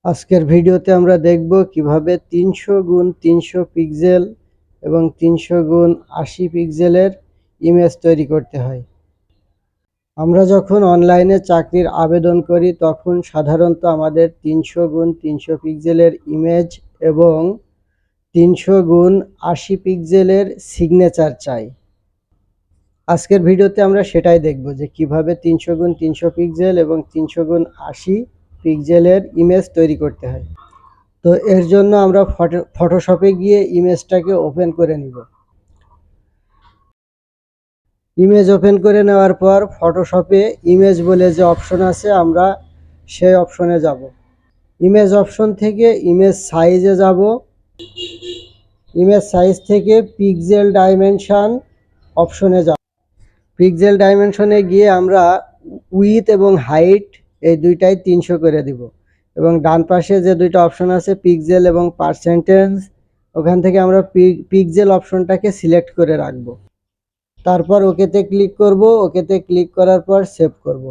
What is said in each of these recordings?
আজকের ভিডিওতে আমরা দেখব কিভাবে 300 গুণ 300 পিক্সেল এবং 300 গুণ 80 পিক্সেলের ইমেজ তৈরি করতে হয়। আমরা যখন অনলাইনে চাকরির আবেদন করি তখন সাধারণত আমাদের 300 গুণ 300 পিক্সেলের ইমেজ এবং 300 গুণ 80 পিক্সেলের সিগনেচার চাই। আজকের ভিডিওতে আমরা সেটাই দেখব যে কিভাবে 300 গুণ 300 পিক্সেল এবং 300 গুণ 80 পিক্সেলের ইমেজ তৈরি করতে হয়। তো এর জন্য আমরা ফটোশপে গিয়ে ইমেজটাকে ওপেন করে নিব। ইমেজ ওপেন করে নেওয়ার পর ফটোশপে ইমেজ বলে যে অপশন আছে আমরা সেই অপশনে যাব। ইমেজ অপশন থেকে ইমেজ সাইজে যাব। ইমেজ সাইজ থেকে পিক্সেল ডাইমেনশন অপশনে যাব। পিক্সেল ডাইমেনশনে গিয়ে আমরা উইথ এবং হাইট এই দুইটাই 300 করে দিব এবং ডান পাশে যে দুইটা অপশন আছে পিক্সেল এবং পার্সেন্টেজ, ওখান থেকে আমরা পিক্সেল অপশনটাকে সিলেক্ট করে রাখব। তারপর ওকেতে ক্লিক করব। ওকেতে ক্লিক করার পর সেভ করব।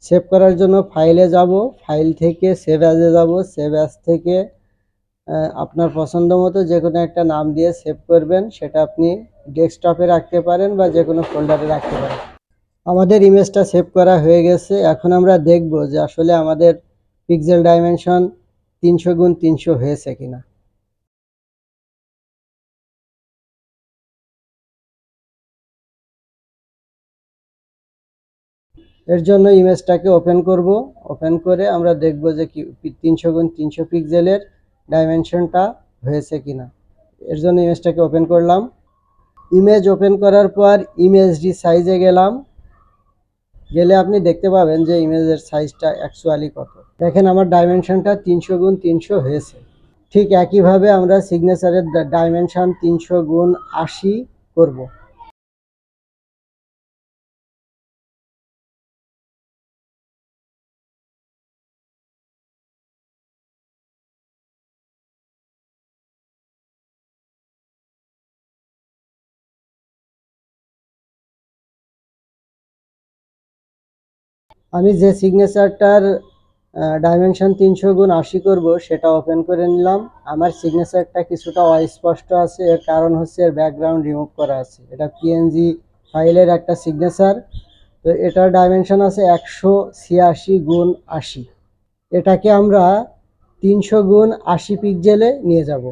সেভ করার জন্য ফাইলে যাব। ফাইল থেকে সেভ অ্যাজে যাব। সেভ অ্যাজ থেকে আপনার পছন্দ মতো যে কোনো একটা নাম দিয়ে সেভ করবেন। সেটা আপনি ডেস্কটপে রাখতে পারেন বা যে কোনো ফোল্ডারে রাখতে পারেন। আমাদের ইমেজটা সেভ করা হয়ে গেছে। এখন আমরা দেখব যে আসলে আমাদের পিক্সেল ডাইমেনশন 300 গুণ 300 হয়েছে কিনা। এর জন্য ইমেজটাকে ওপেন করব। ওপেন করে আমরা দেখব যে কি 300 গুণ 300 পিক্সেলের ডাইমেনশনটা হয়েছে কিনা। এর জন্য ইমেজটাকে ওপেন করলাম। ইমেজ ওপেন করার পর ইমেজ সাইজে গেলাম। গেলে আপনি দেখতে পাবেন যে ইমেজের সাইজটা অ্যাকচুয়ালি কত। দেখেন আমার ডাইমেনশনটা 300 গুণ 300 হয়েছে। ঠিক একইভাবে আমরা সিগনেচারের ডাইমেনশন 300 গুণ 80 করব। আমি যে সিগনেচারটার ডাইমেনশন 300 গুণ 80 করব সেটা ওপেন করে নিলাম। আমার সিগনেচারটা কিছুটা অস্পষ্ট আছে, এর কারণ হচ্ছে এর ব্যাকগ্রাউন্ড রিমুভ করা আছে। এটা পিএনজি ফাইলের একটা সিগনেচার। তো এটার ডাইমেনশন আছে 186 গুণ 80। এটাকে আমরা 300 গুণ 80 পিক্সেলে নিয়ে যাব।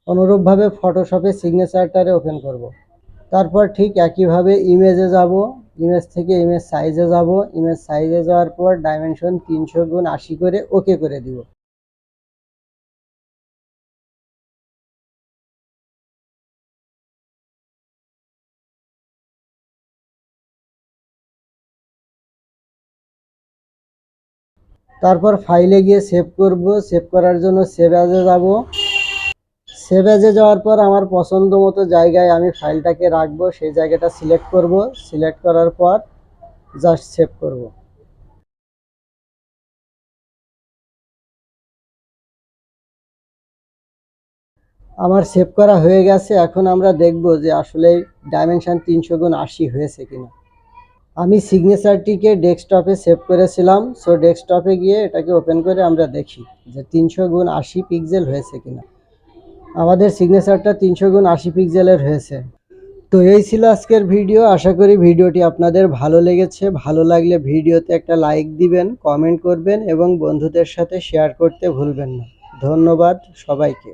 অনুরূপভাবে ফটোশপে সিগনেচারটারে ওপেন করব। তারপর ঠিক একইভাবে ইমেজে যাব। ইমেজ থেকে ইমেজ সাইজে যাব। ইমেজ সাইজে যাওয়ার পর ডাইমেনশন 300 গুণ 80 করে ওকে করে দিব। তারপর ফাইলে গিয়ে সেভ করব। সেভ করার জন্য সেভ অ্যাজে যাব। সেভ অ্যাজে যাওয়ার পর আমার পছন্দ মতো জায়গায় আমি ফাইলটাকে রাখবো, সেই জায়গাটা সিলেক্ট করব। সিলেক্ট করার পর জাস্ট সেভ করব। আমার সেভ করা হয়ে গেছে। এখন আমরা দেখব যে আসলে ডাইমেনশন 300 গুণ 80 হয়েছে কিনা। আমি সিগনেচারটিকে ডেস্কটপে সেভ করেছিলাম। সো ডেস্কটপে গিয়ে এটাকে ওপেন করে আমরা দেখি যে 300 গুণ 80 পিক্সেল হয়েছে কিনা। আমাদের সিগনেচারটা 300 গুণ 80 পিক্সেলের হয়েছে। তো এই ছিল আজকের ভিডিও। আশা করি ভিডিওটি আপনাদের ভালো লেগেছে। ভালো লাগলে ভিডিওতে একটা লাইক দিবেন, কমেন্ট করবেন এবং বন্ধুদের সাথে শেয়ার করতে ভুলবেন না। ধন্যবাদ সবাইকে।